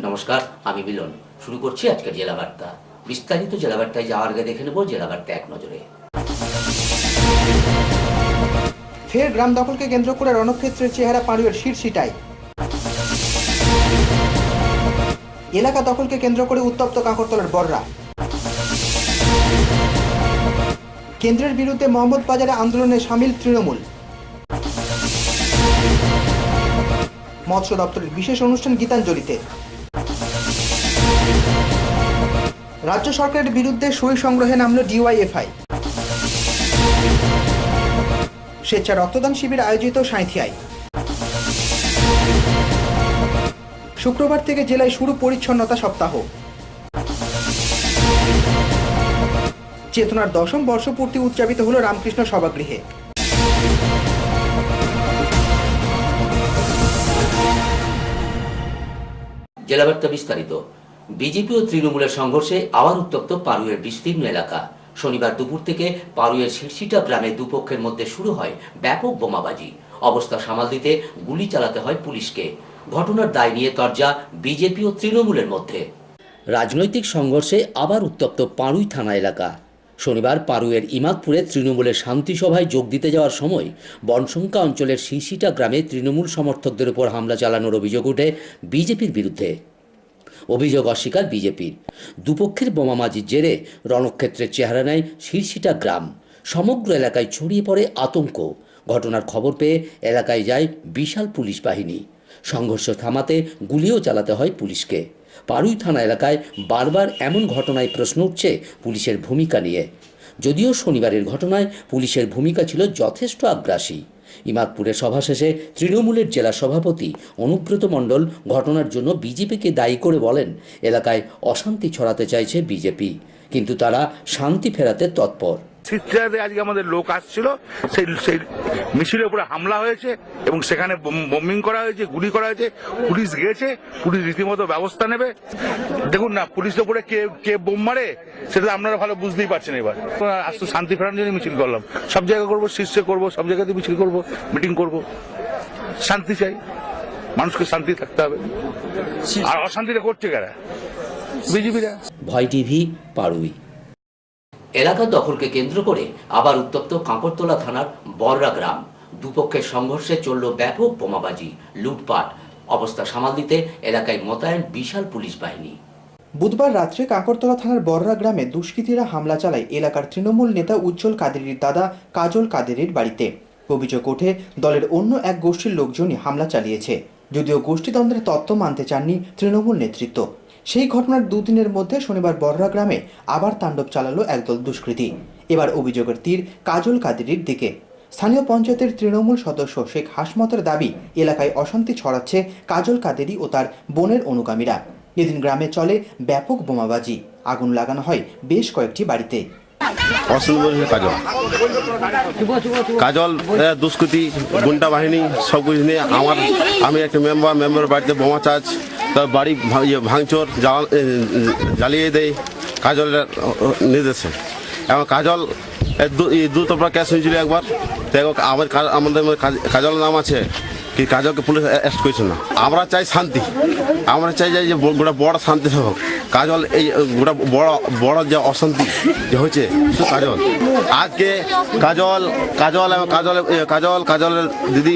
নমস্কার, আমি মিলন। শুরু করছি আজকের জেলা বার্তা। বিস্তারিত জেলা বার্তায় যাওয়ার আগে দেখে নেব জেলা বার্তা এক নজরে। ফের গ্রাম দখলকে কেন্দ্র করে রণক্ষেত্রের চেহারা পাড়ুয়ের শিরশিটায়। এলাকা দখলকে কেন্দ্র করে উত্তপ্ত কাঁকরতলার বররা। কেন্দ্রের বিরুদ্ধে মোহাম্মদ বাজারে আন্দোলনে সামিল তৃণমূল। মৎস্য দপ্তরের বিশেষ অনুষ্ঠান গীতাঞ্জলিতে। রাজ্য সরকারের বিরুদ্ধে সই সংগ্রহে নামল ডিওয়াইএফআই। স্বেচ্ছা রক্তদান শিবির আয়োজিত সাঁইথিয়ায়। শুক্রবার থেকে জেলায় শুরু পরিচ্ছন্নতা সপ্তাহ। চেতনার 10ম বর্ষপূর্তি উদযাপিত হল রামকৃষ্ণ সভাগৃহে। জেলা বার্তা বিস্তারিত। বিজেপি ও তৃণমূলের সংঘর্ষে আবার উত্তপ্ত পাড়ুয়ের বিস্তীর্ণ এলাকা। শনিবার দুপুর থেকে পাড়ুয়ের শিরশিটা গ্রামে দুপক্ষের মধ্যে শুরু হয় ব্যাপক বোমাবাজি। অবস্থা সামাল দিতে গুলি চালাতে হয় পুলিশকে। ঘটনার দায় নিয়ে তরজা বিজেপি ও তৃণমূলের মধ্যে। রাজনৈতিক সংঘর্ষে আবার উত্তপ্ত পাড়ুই থানা এলাকা। শনিবার পাড়ুয়ের ইমাদপুরে তৃণমূলের শান্তি সভায় যোগ দিতে যাওয়ার সময় বনশঙ্কা অঞ্চলের শিরশিটা গ্রামে তৃণমূল সমর্থকদের উপর হামলা চালানোর অভিযোগ ওঠে বিজেপির বিরুদ্ধে। অভিযোগ অস্বীকার বিজেপির। দুপক্ষের বোমাবাজির জেরে রণক্ষেত্রের চেহারা নেয় শিরশিটা গ্রাম। সমগ্র এলাকায় ছড়িয়ে পড়ে আতঙ্ক। ঘটনার খবর পেয়ে এলাকায় যায় বিশাল পুলিশ বাহিনী। সংঘর্ষ থামাতে গুলিও চালাতে হয় পুলিশকে। পাড়ুই থানা এলাকায় বারবার এমন ঘটনায় প্রশ্ন উঠছে পুলিশের ভূমিকা নিয়ে। যদিও শনিবারের ঘটনায় পুলিশের ভূমিকা ছিল যথেষ্ট আগ্রাসী। ইমাদপুরের সভা শেষে তৃণমূলের জেলা সভাপতি অনুব্রত মণ্ডল ঘটনার জন্য বিজেপিকে দায়ী করে বলেন, এলাকায় অশান্তি ছড়াতে চাইছে বিজেপি, কিন্তু তারা শান্তি ফেরাতে তৎপর। শিবচরে আজকে আমাদের লোক আসছিল, সেই মিছিলের উপরে হামলা হয়েছে এবং সেখানে বোমিং করা হয়েছে, গুলি করা হয়েছে। পুলিশ গিয়েছে, পুলিশ রীতিমতো ব্যবস্থা নেবে। দেখুন না, পুলিশের উপরে কে বোম মারে সেটা আপনারা ভালো বুঝতেই পারছেন। এবার আজ তো শান্তি ফেরানোর জন্য মিছিল করলাম, সব জায়গায় করবো, শীর্ষে করবো, সব জায়গাতে মিছিল করবো, মিটিং করবো। শান্তি চাই, মানুষকে শান্তি থাকতে হবে। আর অশান্তিটা করছে কারা? বিজেপিরা। ভয় টিভি, পাড়ুই। এলাকা দখলকে কেন্দ্র করে আবার উত্তপ্ত কাঁকরতলা থানার বররা গ্রাম। দুপক্ষের সংঘর্ষে চলল ব্যাপক বোমাবাজি, লুটপাট। অবস্থা সামাল দিতে এলাকায় মোতায়েন বিশাল পুলিশ বাহিনী। বুধবার রাত্রে কাঁকরতলা থানার বররা গ্রামে দুষ্কৃতীরা হামলা চালায় এলাকার তৃণমূল নেতা উজ্জ্বল কাদেরীর দাদা কাজল কাদেরীর বাড়িতে। অভিযোগ ওঠে দলের অন্য এক গোষ্ঠীর লোকজনই হামলা চালিয়েছে। যদিও গোষ্ঠীদ্বন্দ্বের তত্ত্ব মানতে চাননি তৃণমূল নেতৃত্ব। সেই ঘটনার দুদিনের মধ্যে শনিবার বররা গ্রামে আবার তাণ্ডব চালালো একদল দুষ্কৃতী। এবার অভিযোগের তীর কাজল কাদেরীর দিকে। স্থানীয় পঞ্চায়েতের তৃণমূল সদস্য শেখ হাসমতের দাবি, এলাকায় অশান্তি ছড়াচ্ছে কাজল কাদেরী ও তার বোনের অনুগামীরা। এদিন গ্রামে চলে ব্যাপক বোমাবাজি, আগুন লাগানো হয় বেশ কয়েকটি বাড়িতে। কাজল দুষ্কৃতি গুন্ডা বাহিনী সব কিছু নিয়ে আমি একটা মেম্বার বাড়িতে বোমা চার্জ, তার বাড়ি ভাঙচুর জ্বালিয়ে দেয় কাজলের নির্দেশে। এবং কাজল দু তোমরা ক্যাশ হয়েছিল একবার, আমাদের কাজলের নাম আছে কি, কাজলকে পুলিশ অ্যারেস্ট করেছে না। আমরা চাই শান্তি, আমরা চাই যে গোটা বড় শান্তি হোক। কাজল এই গোটা বড় যে অশান্তি যে হয়েছে কাজল, আজকে কাজলের দিদি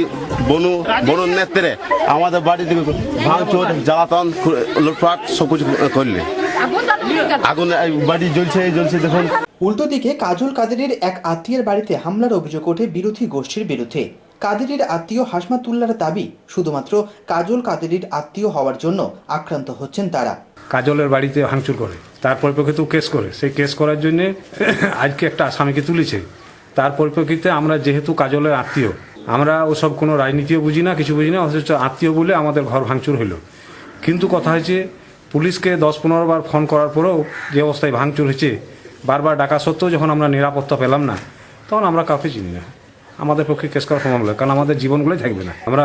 বনুর নেত্রে আমাদের বাড়ি থেকে ভাঙচুর, জ্বালাতন, লুটপাট সব কিছু করলে। আগুন বাড়ি জ্বলছে দেখুন। উল্টো দিকে কাজল কাদেরীর এক আত্মীয়ের বাড়িতে হামলার অভিযোগ ওঠে বিরোধী গোষ্ঠীর বিরুদ্ধে। কাদেরীর আত্মীয় হাসমাতুল্লাহর দাবি, শুধুমাত্র কাজল কাদেরীর আত্মীয় হওয়ার জন্য আক্রান্ত হচ্ছেন তারা। কাজলের বাড়িতে ভাঙচুর করে, তার পরিপ্রেক্ষিতে কেস করে, সেই কেস করার জন্য আজকে একটা আসামিকে তুলেছে। তার পরিপ্রেক্ষিতে আমরা যেহেতু কাজলের আত্মীয়, আমরা ওসব কোনো রাজনীতিও বুঝি না, কিছু বুঝি না, অথচ আত্মীয় বলে আমাদের ঘর ভাঙচুর হলো। কিন্তু কথা হয়েছে, পুলিশকে 10-15 বার ফোন করার পরেও যে অবস্থায় ভাঙচুর হয়েছে, বারবার ডাকা সত্ত্বেও যখন আমরা নিরাপত্তা পেলাম না, তখন আমরা কাউকে চিনি না। আমাদের পক্ষে কেস করা সম্ভব নয়, কারণ আমাদের জীবনগুলোই থাকবে না। আমরা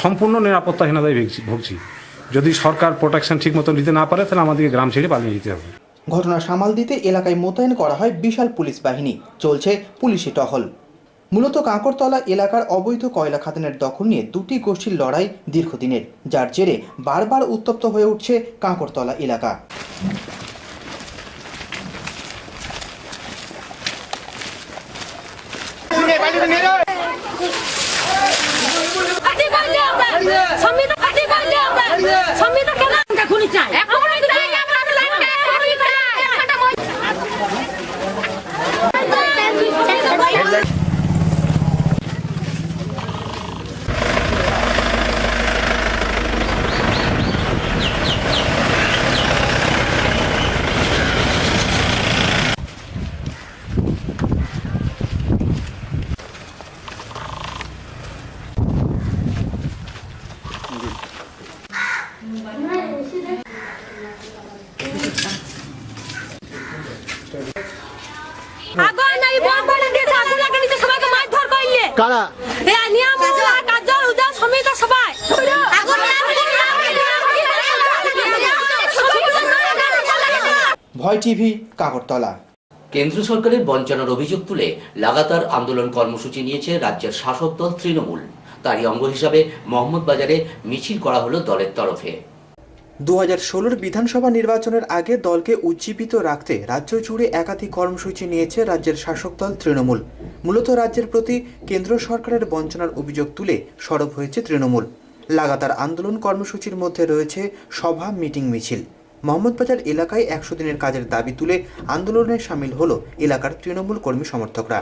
সম্পূর্ণ নিরাপত্তাহীনতায় ভুগছি। যদি সরকার প্রোটেকশন ঠিক মতো নিতে না পারে, তাহলে আমাদেরকে গ্রাম ছেড়ে পালিয়ে যেতে হবে। ঘটনা সামাল দিতে এলাকায় মোতায়েন করা হয় বিশাল পুলিশ বাহিনী, চলছে পুলিশি টহল। মূলত কাঁকরতলা এলাকার অবৈধ কয়লা খাদানের দখল নিয়ে দুটি গোষ্ঠীর লড়াই দীর্ঘদিনের, যার জেরে বারবার উত্তপ্ত হয়ে উঠছে কাঁকরতলা এলাকা। আগুন নাই বন্ধ করে দিয়েছে, আগুন লাগিয়ে দিয়েছে, সবাইকে মারধর করলে কারা? এই নিয়ম কাজল উদা সমিত সবাই আগুন ভয় টিভি, কাঁকরতলা। কেন্দ্র সরকারের বঞ্চনার অভিযোগ তুলে লাগাতার আন্দোলন কর্মসূচি নিয়েছে রাজ্যের শাসক দল তৃণমূল। তারই অঙ্গ হিসাবে মোহাম্মদবাজারে মিছিল করা হলো দলের তরফে। 2016 বিধানসভা নির্বাচনের আগে দলকে উজ্জীবিত রাখতে রাজ্য জুড়ে একাধিক কর্মসূচি নিয়েছে রাজ্যের শাসক দল তৃণমূল। মূলত রাজ্যের প্রতি কেন্দ্র সরকারের বঞ্চনার অভিযোগ তুলে সরব হয়েছে তৃণমূল। লাগাতার আন্দোলন কর্মসূচির মধ্যে রয়েছে সভা, মিটিং, মিছিল। মোহাম্মদবাজার এলাকায় 100 দিনের কাজের দাবি তুলে আন্দোলনে সামিল হলো এলাকার তৃণমূল কর্মী সমর্থকরা।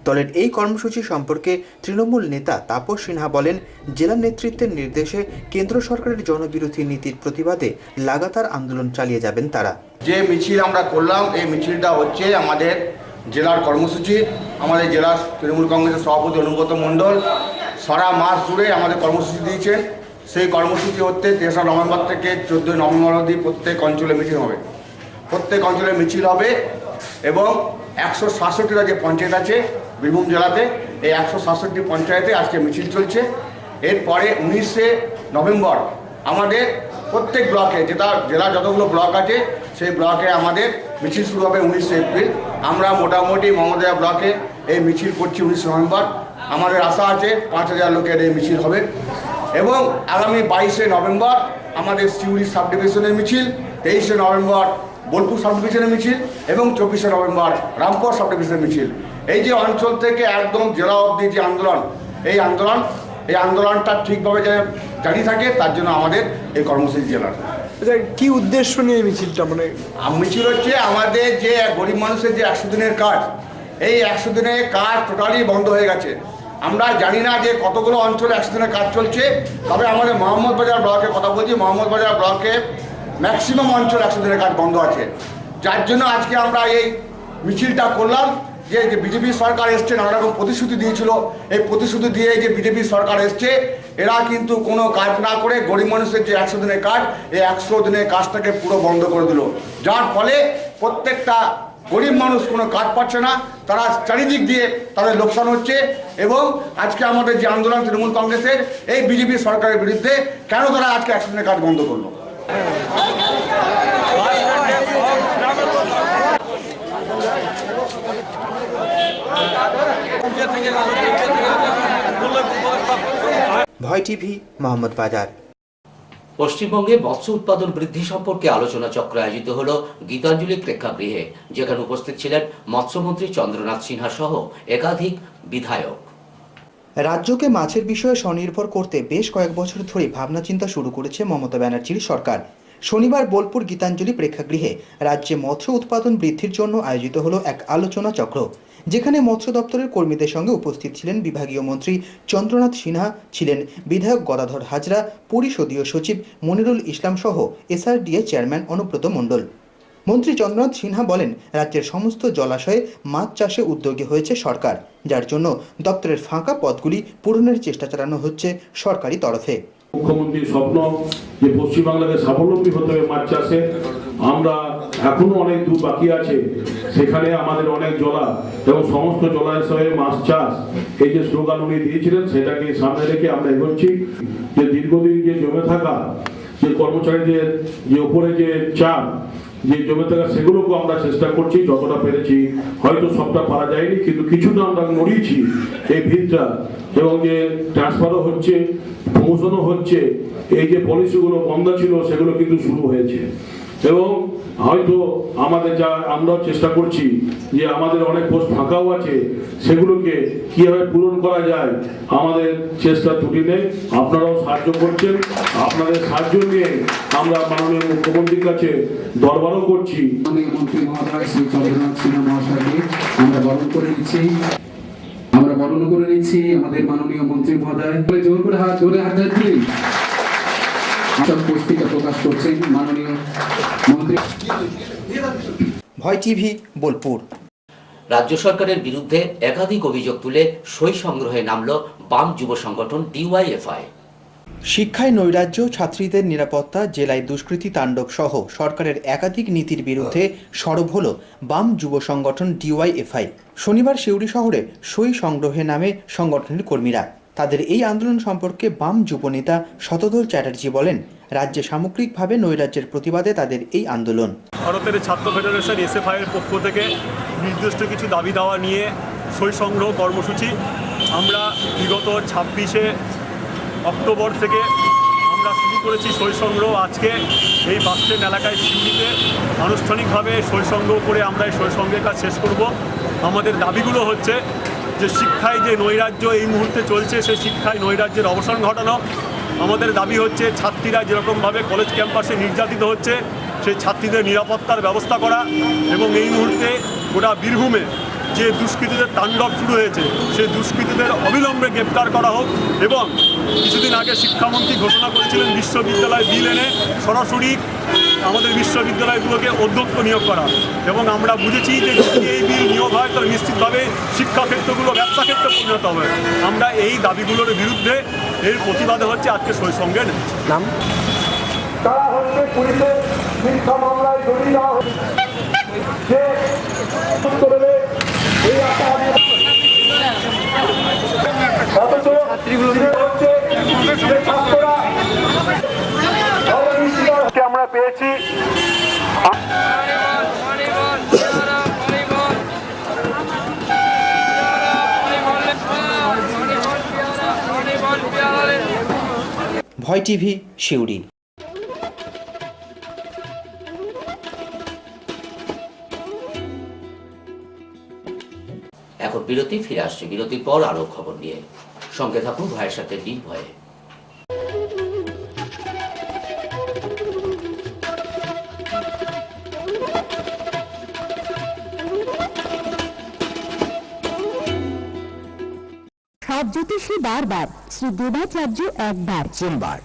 দলের এই কর্মসূচি সম্পর্কে তৃণমূল নেতা তাপস সিনহা বলেন, জেলা নেতৃত্বের নির্দেশে কেন্দ্র সরকারের জনবিরোধী নীতির প্রতিবাদে লাগাতার আন্দোলন চালিয়ে যাবেন তারা। যে মিছিল আমরা করলাম, এই মিছিলটা হচ্ছে আমাদের জেলার কর্মসূচি। আমাদের জেলা তৃণমূল কংগ্রেসের সভাপতি অনুব্রত মণ্ডল সারা মাস জুড়ে আমাদের কর্মসূচি দিয়েছেন। সেই কর্মসূচি হচ্ছে 3রা নভেম্বর থেকে 14 নভেম্বর অবধি প্রত্যেক অঞ্চলে মিটিং হবে, প্রত্যেক অঞ্চলে মিছিল হবে এবং 167টা যে পঞ্চায়েত আছে বীরভূম জেলাতে, এই 167টি পঞ্চায়েতে আজকে মিছিল চলছে। এরপরে 19শে নভেম্বর আমাদের প্রত্যেক ব্লকে, জেলা যতগুলো ব্লক আছে সেই ব্লকে আমাদের মিছিল শুরু হবে 19শে এপ্রিল। আমরা মোটামুটি মমদয়া ব্লকে এই মিছিল করছি 19 নভেম্বর। আমাদের আশা আছে 5000 লোকের এই মিছিল হবে এবং আগামী 22শে নভেম্বর আমাদের সিউড়ি সাব ডিভিশনের মিছিল, 23শে নভেম্বর বোলপুর সাব ডিভিশনের মিছিল এবং 24শে নভেম্বর রামপুর সাব ডিভিশনের মিছিল। এই যে অঞ্চল থেকে একদম জেলা অবধি যে আন্দোলন, এই আন্দোলনটা ঠিকভাবে জারি থাকে, তার জন্য আমাদের এই কর্মসূচি জেলার। কি উদ্দেশ্য নিয়ে মিছিলটা? মানে মিছিল হচ্ছে আমাদের যে গরিব মানুষের যে 100 দিনের কাজ, এই 100 দিনের কাজ টোটালি বন্ধ হয়ে গেছে। আমরা জানি না যে কতগুলো অঞ্চলে 100 দিনের কাজ চলছে, তবে আমাদের মোহাম্মদবাজার ব্লকের কথা বলছি, মোহাম্মদবাজার ব্লকে ম্যাক্সিমাম অঞ্চল 100 দিনের কাজ বন্ধ আছে। যার জন্য আজকে আমরা এই মিছিলটা করলাম। যে বিজেপি সরকার এসছে, নানা রকম প্রতিশ্রুতি দিয়েছিল, এই প্রতিশ্রুতি দিয়ে যে বিজেপি সরকার এসছে, এরা কিন্তু কোনো কাজ না করে গরিব মানুষের যে 100 দিনের কাজ, এই 100 দিনের কাজটাকে পুরো বন্ধ করে দিল। যার ফলে প্রত্যেকটা গরিব মানুষ কোনো কাজ পাচ্ছে না, তারা চারিদিক দিয়ে তাদের লোকসান হচ্ছে। এবং আজকে আমাদের যে আন্দোলন তৃণমূল কংগ্রেসের, এই বিজেপি সরকারের বিরুদ্ধে, কেন তারা আজকে 100 দিনের কাজ বন্ধ করলো। ভয় টিভি, মোহাম্মদবাজার। পশ্চিমবঙ্গে মৎস্য উৎপাদন বৃদ্ধি সম্পর্কে আলোচনা চক্র আয়োজিত হল গীতাঞ্জলি প্রেক্ষাগৃহে, যেখানে উপস্থিত ছিলেন মৎস্যমন্ত্রী চন্দ্রনাথ সিনহা সহ একাধিক বিধায়ক। রাজ্যকে মাছের বিষয়ে স্বনির্ভর করতে বেশ কয়েক বছর ধরে ভাবনা চিন্তা শুরু করেছে মমতা ব্যানার্জির সরকার। শনিবার বোলপুর গীতাঞ্জলি প্রেক্ষাগৃহে রাজ্যে মৎস্য উৎপাদন বৃদ্ধির জন্য আয়োজিত হলো এক আলোচনা চক্র, যেখানে মৎস্য দপ্তরের কর্মীদের সঙ্গে উপস্থিত ছিলেন বিভাগীয় মন্ত্রী চন্দ্রনাথ সিনহা, ছিলেন বিধায়ক গদাধর হাজরা, পরিষদীয় সচিব মনিরুল ইসলাম সহ এসআরডিএ চেয়ারম্যান অনুব্রত মণ্ডল। মন্ত্রী চন্দ্রনাথ সিনহা বলেন, রাজ্যের সমস্ত জলাশয়ে মাছ চাষে উদ্যোগী হয়েছে সরকার, যার জন্য দপ্তরের ফাঁকা পদগুলি পূরণের চেষ্টা চালানো হচ্ছে সরকারি তরফে। মুখ্যমন্ত্রীর স্বপ্ন যে পশ্চিমবাংলাকে স্বাবলম্বী হতে হবে মাছ চাষে। আমরা এখনো অনেক দূর বাকি আছে, সেখানে আমাদের অনেক জলা এবং সমস্ত জলাশয়ে মাছ চাষ, এই যে স্লোগান উনি দিয়েছিলেন, সেটাকে সামনে রেখে আমরা এগোচ্ছি। যে দীর্ঘদিন যে জমে থাকা যে কর্মচারীদের যে ওপরে যে চাপ, যে জমে থাকা সেগুলোকে আমরা চেষ্টা করছি যতটা পেরেছি, হয়তো সবটা পারা যায়নি কিন্তু কিছুটা আমরা নড়িয়েছি এই ভিতটা, এবং যে ট্রান্সফারও হচ্ছে, প্রমোশনও হচ্ছে, এই যে পলিসিগুলো বন্ধ ছিল সেগুলো কিন্তু শুরু হয়েছে। এবং হয়তো আমাদের যা আমরাও চেষ্টা করছি যে আমাদের অনেক পোস্ট ফাঁকাও আছে, সেগুলোকে কিভাবে পূরণ করা যায় আমাদের চেষ্টা ত্রুটি নেই। আপনারাও সাহায্য করছেন, আপনাদের সাহায্য নিয়ে আমরা মাননীয় মুখ্যমন্ত্রীর কাছে দরবারও করছি। মাননীয় মন্ত্রী মহোদয় শ্রী চন্দ্রনাথ সিনহা মহাশয়কে আমরা বরণ করে নিচ্ছি, আমাদের মাননীয় মন্ত্রী মহোদয় জোর করে হাত দিন। পুস্তিকা প্রকাশ করছেন মাননীয় মন্ত্রী। ভয় টিভি, বোলপুর। রাজ্য সরকারের বিরুদ্ধে একাধিক অভিযোগ তুলে সই সংগ্রহে নামল বাম যুব সংগঠন ডিওয়াইএফআই। শিক্ষায় নৈরাজ্য, ছাত্রীদের নিরাপত্তা, জেলায় দুষ্কৃতী তাণ্ডব সহ সরকারের একাধিক নীতির বিরুদ্ধে সরব হল বাম যুব সংগঠন ডিওয়াইএফআই। শনিবার সিউড়ি শহরে সই সংগ্রহে নামে সংগঠনের কর্মীরা। তাদের এই আন্দোলন সম্পর্কে বাম যুবনেতা শতদল চ্যাটার্জি বলেন, রাজ্যে সামগ্রিকভাবে নৈরাজ্যের প্রতিবাদে তাদের এই আন্দোলন। ভারতের ছাত্র ফেডারেশন এসএফআই এর পক্ষ থেকে নির্দিষ্ট কিছু দাবি দাওয়া নিয়ে সই সংগ্রহ কর্মসূচি আমরা বিগত 26শে অক্টোবর থেকে আমরা শুরু করেছি সই সংগ্রহ। আজকে এই বাসস্ট্যান্ড এলাকায় সিউড়িতে আনুষ্ঠানিকভাবে সই সংগ্রহ করে আমরা এই সই সংগ্রহের কাজ শেষ করব। আমাদের দাবিগুলো হচ্ছে যে শিক্ষায় যে নৈরাজ্য এই মুহূর্তে চলছে, সেই শিক্ষায় নৈরাজ্যের অবসান ঘটানো। আমাদের দাবি হচ্ছে ছাত্রীরা যেরকমভাবে কলেজ ক্যাম্পাসে নির্যাতিত হচ্ছে সেই ছাত্রীদের নিরাপত্তার ব্যবস্থা করা, এবং এই মুহূর্তে গোটা বীরভূমে যে দুষ্কৃতীদের তাণ্ডব শুরু হয়েছে সেই দুষ্কৃতীদের অবিলম্বে গ্রেপ্তার করা হোক। এবং কিছুদিন আগে শিক্ষামন্ত্রী ঘোষণা করেছিলেন বিশ্ববিদ্যালয় বিল এনে সরাসরি আমাদের বিশ্ববিদ্যালয়গুলোকে অধ্যক্ষ নিয়োগ করা, এবং আমরা বুঝেছি যে যদি এই বিল নিয়োগ হয় তাহলে নিশ্চিতভাবে শিক্ষাক্ষেত্রগুলো ব্যবসা ক্ষেত্রে পরিণত হবে। আমরা এই দাবিগুলোর বিরুদ্ধে এর প্রতিবাদে হচ্ছে আজকে সই সঙ্গে নাম তারা হচ্ছে পুলিশের মিথ্যা মামলায় জড়িত যে করবে এই আশা অথচ হচ্ছে যে ছাত্ররা আমরা পেয়েছি। ভয় টিভি, সিউড়ি। এখন বিরতি, ফিরে আসছে বিরতির পর আরো খবর নিয়ে। সঙ্গে থাকুন ভয়ের সাথে নির্ভয়ে। সব জ্যোতিষী বারবার, শ্রী দেবাচার্য একবার। সোমবার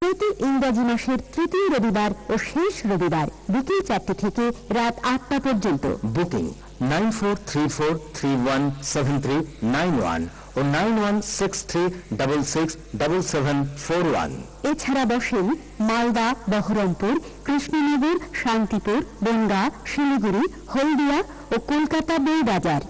প্রতি ইংরাজি মাসের তৃতীয় রবিবার ও শেষ রবিবার বিকেল 4টে থেকে রাত 8টা পর্যন্ত। বুকিং 9434317391 ও 9163667741। এছাড়া বসেন মালদা, বহরমপুর, কৃষ্ণনগর, শান্তিপুর, বনগাঁ, শিলিগুড়ি, হলদিয়া ও কলকাতা বইবাজার।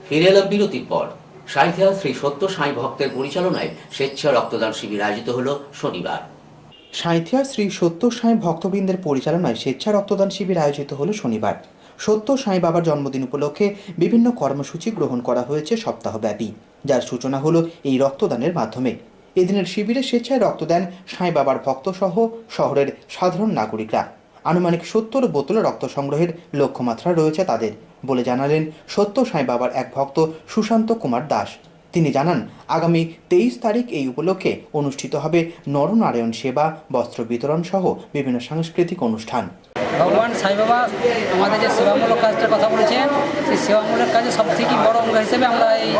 ফিরে এলাম বিরতির পর। সাঁইথিয়া শ্রী সত্য সাঁই ভক্তের পরিচালনায় স্বেচ্ছা রক্তদান শিবির আয়োজিত হলো শনিবার। সাঁইথিয়া শ্রী সত্য সাঁই ভক্তবৃন্দের পরিচালনায় স্বেচ্ছা রক্তদান শিবির আয়োজিত হলো শনিবার। সত্য সাঁই বাবার জন্মদিন উপলক্ষে বিভিন্ন কর্মসূচি গ্রহণ করা হয়েছে সপ্তাহব্যাপী, যার সূচনা হলো এই রক্তদানের মাধ্যমে। এদিনের শিবিরে স্বেচ্ছায় রক্তদান সাঁই বাবার ভক্তসহ শহরের সাধারণ নাগরিকরা। আনুমানিক 70 বোতল রক্ত সংগ্রহের লক্ষ্যমাত্রা রয়েছে তাদের বলে জানালেন সত্য সাঁই বাবার এক ভক্ত সুশান্ত কুমার দাস। তিনি জানান, আগামী 23 তারিখ এই উপলক্ষে অনুষ্ঠিত হবে নরনারায়ণ সেবা, বস্ত্র বিতরণ সহ বিভিন্ন সাংস্কৃতিক অনুষ্ঠান। ভগবান সাই বাবা আমাদের যে সেবামূলক কাজটার কথা বলেছেন, সেই সেবামূলক কাজে সবথেকে বড় অঙ্গ হিসেবে আমরা এই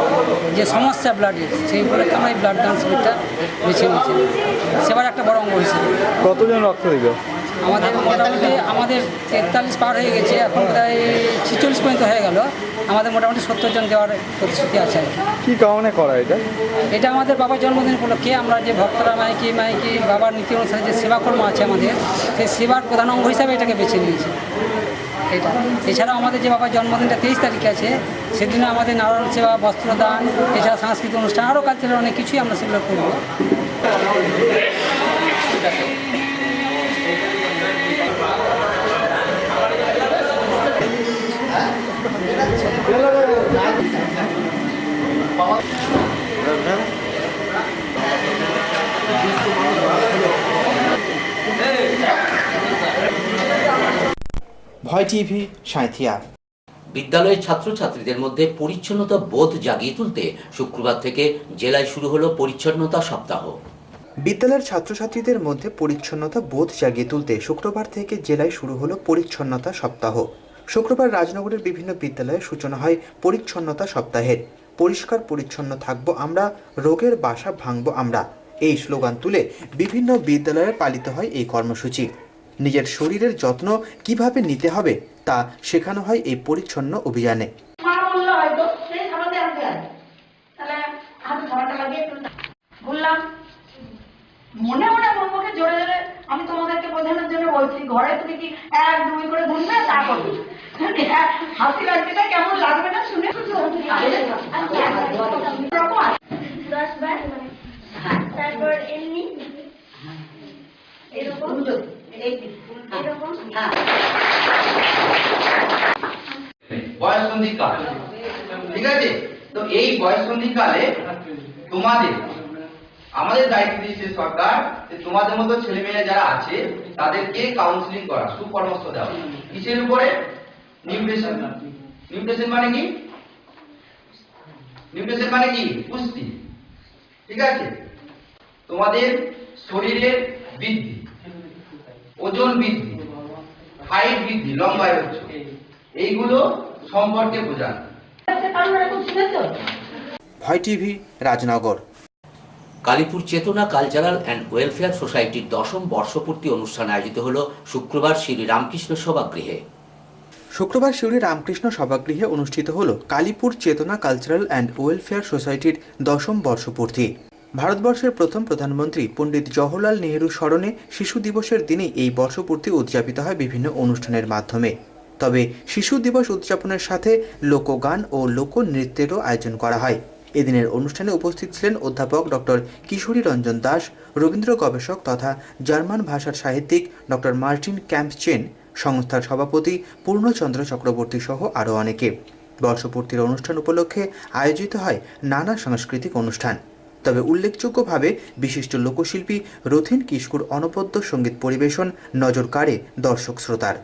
যে সমস্যা ব্লাডের, সেই উপলক্ষে আমরা এই ব্লাড দান শিবিরটা বেছে নিয়েছি সেবার একটা বড় অঙ্গ হিসেবে। কতজন রক্ত দিল? আমাদের মোটামুটি 43 পার হয়ে গেছে, এখন প্রায় 46 পর্যন্ত হয়ে গেল। আমাদের মোটামুটি 70 জন দেওয়ার প্রতিশ্রুতি আছে। কি কারণে করা এটা? এটা আমাদের বাবার জন্মদিন উপলক্ষে আমরা যে ভক্তরা মাইকি বাবার নীতি অনুসারে যে সেবাকর্ম আছে আমাদের, সেই সেবার প্রধান অঙ্গ হিসাবে এটাকে বেছে নিয়েছি। এটা এছাড়াও আমাদের যে বাবার জন্মদিনটা 23 তারিখে আছে, সেদিনও আমাদের নারায়ণ সেবা, বস্ত্রদান, এছাড়া সাংস্কৃতিক অনুষ্ঠান, আরও কালচারাল অনেক কিছুই আমরা সেগুলো করব। ভয় টিভি, সাঁইথিয়া। বিদ্যালয়ের ছাত্রছাত্রীদের মধ্যে পরিচ্ছন্নতা বোধ জাগিয়ে তুলতে শুক্রবার থেকে জেলায় শুরু হলো পরিচ্ছন্নতা সপ্তাহ। বিদ্যালয়ের ছাত্রছাত্রীদের মধ্যে পরিচ্ছন্নতা বোধ জাগিয়ে তুলতে শুক্রবার থেকে জেলায় শুরু হলো পরিচ্ছন্নতা সপ্তাহ। শুক্রবার রাজনগরের বিভিন্ন বিদ্যালয়ে সূচনা হয় পরিচ্ছন্নতা সপ্তাহের। পরিষ্কার পরিচ্ছন্ন থাকবো আমরা, রোগের বাসা ভাঙবো আমরা, এই স্লোগান তুলে বিভিন্ন বিদ্যালয়ে পালিত হয় এই কর্মসূচি। নিজের শরীরের যত্ন কিভাবে নিতে হবে তা শেখানো হয় এই পরিচ্ছন্ন অভিযানে। মনে মনে বলবোকে জোরে জোরে আমি তোমাদেরকে বোঝানোর জন্য বলছি, ঘরে তুমি কি 1 2 করে ধরবে, তা করবে। হাসি লাগবে না, কেমন লাগবে না শুনে। তারপর এমনি এরকম এরকম বয়ঃসন্ধিকাল, ঠিক আছে? তো এই বয়ঃসন্ধিকালে আমাদের দায়িত্ব দিচ্ছে সরকার যে তোমাদের মতো ছেলে মেয়ে যারা আছে তাদেরকে কাউন্সিলিং করা, সুপরামর্শ দেওয়া। কিসের উপরে? নিউট্রিশন। নিউট্রিশন মানে কি? নিউট্রিশন মানে কি? পুষ্টি, ঠিক আছে? তোমাদের শরীরের বৃদ্ধি, ওজন বৃদ্ধি, হাইট বৃদ্ধি, লম্বায় হচ্ছে, এইগুলো সম্পর্কে বোঝান। ভয় টিভি, রাজনগর। কালীপুর চেতনা কালচারাল অ্যান্ড ওয়েলফেয়ার সোসাইটির 10ম বর্ষপূর্তি অনুষ্ঠান আয়োজিত হলো শুক্রবার শ্রী রামকৃষ্ণ সভাগৃহে। শুক্রবার শিউরি রামকৃষ্ণ সভাগৃহে অনুষ্ঠিত হল কালীপুর চেতনা কালচারাল অ্যান্ড ওয়েলফেয়ার সোসাইটির 10ম বর্ষপূর্তি। ভারতবর্ষের প্রথম প্রধানমন্ত্রী পণ্ডিত জওহরলাল নেহরু স্মরণে শিশু দিবসের দিনে এই বর্ষপূর্তি উদযাপিত হয় বিভিন্ন অনুষ্ঠানের মাধ্যমে। তবে শিশু দিবস উদযাপনের সাথে লোকগান ও লোকনৃত্যেরও আয়োজন করা হয়। এদিনের অনুষ্ঠানে উপস্থিত ছিলেন অধ্যাপক ডক্টর কিশোরী রঞ্জন দাস, রবীন্দ্র গবেষক তথা জার্মান ভাষার সাহিত্যিক ডক্টর মার্টিন ক্যাম্পচেন, সংস্থার সভাপতি পূর্ণচন্দ্র চক্রবর্তী সহ আরও অনেকে। বর্ষপূর্তির অনুষ্ঠান উপলক্ষে আয়োজিত হয় নানা সাংস্কৃতিক অনুষ্ঠান। তবে উল্লেখযোগ্যভাবে বিশিষ্ট লোকশিল্পী রথিন কিস্কুর অনবদ্য সঙ্গীত পরিবেশন নজর কাড়ে দর্শক শ্রোতার।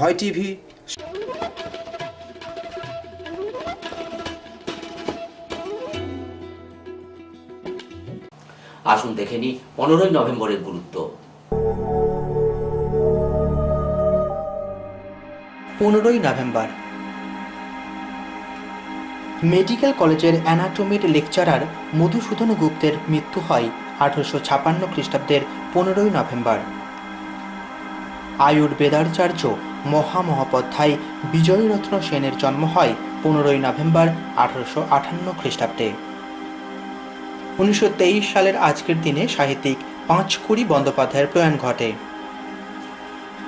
অভয় টিভি। আসুন দেখে নিই 15ই নভেম্বরের গুরুত্ব। 15ই নভেম্বর মেডিকেল কলেজের অ্যানাটমির লেকচারার মধুসূদন গুপ্তের মৃত্যু হয় 1856 খ্রিস্টাব্দের 15ই নভেম্বর। আয়ুর্বেদাচার্য মহামহোপাধ্যায় বিজয়রত্ন সেনের জন্ম হয় 15ই নভেম্বর 1858 খ্রিস্টাব্দে। 1923 সালের আজকের দিনে সাহিত্যিক পাঁচকুড়ি বন্দ্যোপাধ্যায়ের প্রয়াণ ঘটে।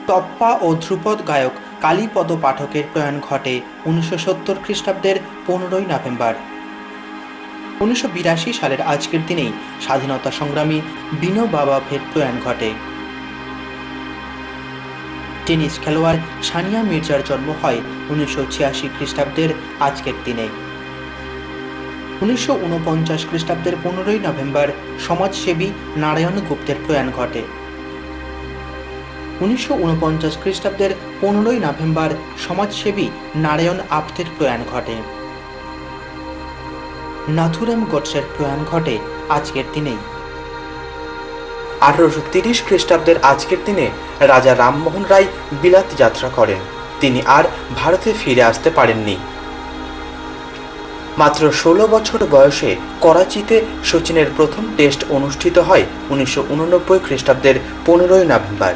তপ্পা ও ধ্রুপদ গায়ক কালীপদ পাঠকের প্রয়াণ ঘটে 1970 খ্রিস্টাব্দের 15ই নভেম্বর। 1982 সালের আজকের দিনেই স্বাধীনতা সংগ্রামী বিনোবা ভাভের প্রয়াণ ঘটে। টেনিস খেলোয়াড় সানিয়া মির্জার জন্ম হয় 1986 খ্রিস্টাব্দের আজকের দিনে। 1949 খ্রিস্টাব্দের 15ই নভেম্বর সমাজসেবী নারায়ণ গুপ্তের প্রয়াণ ঘটে। 1949 খ্রিস্টাব্দের 15ই নভেম্বর সমাজসেবী নারায়ণ আপ্তের প্রয়াণ ঘটে। নাথুরাম গডসের প্রয়াণ ঘটে আজকের দিনেই। 1830 খ্রিস্টাব্দের আজকের দিনে রাজা রামমোহন রায় বিলাত যাত্রা করেন। তিনি আর ভারতে ফিরে আসতে পারেননি। মাত্র 16 বছর বয়সে করাচিতে সচিনের প্রথম টেস্ট অনুষ্ঠিত হয় 1989 খ্রিস্টাব্দের 15ই নভেম্বর।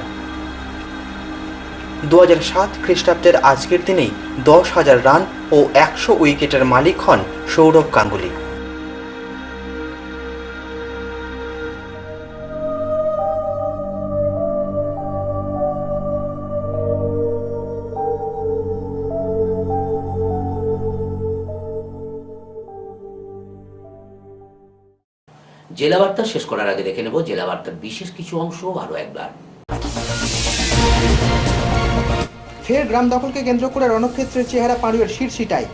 2007 খ্রিস্টাব্দের আজকের দিনেই 10,000 রান ও 100 উইকেটের মালিক হন সৌরভ গাঙ্গুলি। জেলা বার্তা শেষ করার আগে দেখে নেব জেলা বার্তার বিশেষ কিছু অংশ আরো একবার। ফের গ্রাম দখলকে কেন্দ্র করে রণক্ষেত্রের চেহারা পাড়ুয়ের শিরশিটায়।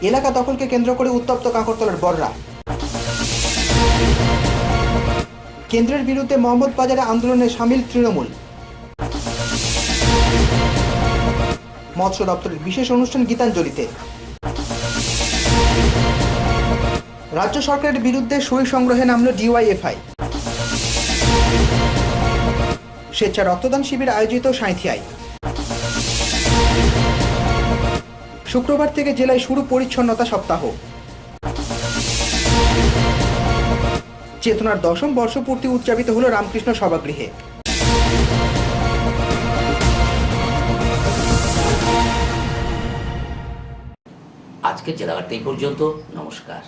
এলাকা দখলকে কেন্দ্র করে উত্তপ্ত কাঁকরতলার বররা। কেন্দ্রের বিরুদ্ধে মোহাম্মদ বাজারে আন্দোলনে সামিল তৃণমূল। মৎস্য দপ্তরের বিশেষ অনুষ্ঠান গীতাঞ্জলিতে। রাজ্য সরকারের বিরুদ্ধে সই সংগ্রহে নামল ডিওয়াইএফআই। স্বেচ্ছা রক্তদান শিবির আয়োজিত সাঁইথিয়ায়। শুক্রবার থেকে জেলায় শুরু পরিচ্ছন্নতা সপ্তাহ। চেতনার 10ম বর্ষপূর্তি উদযাপিত হল রামকৃষ্ণ সভাগৃহে। আজকের জেলা বার্তা এই পর্যন্ত। নমস্কার।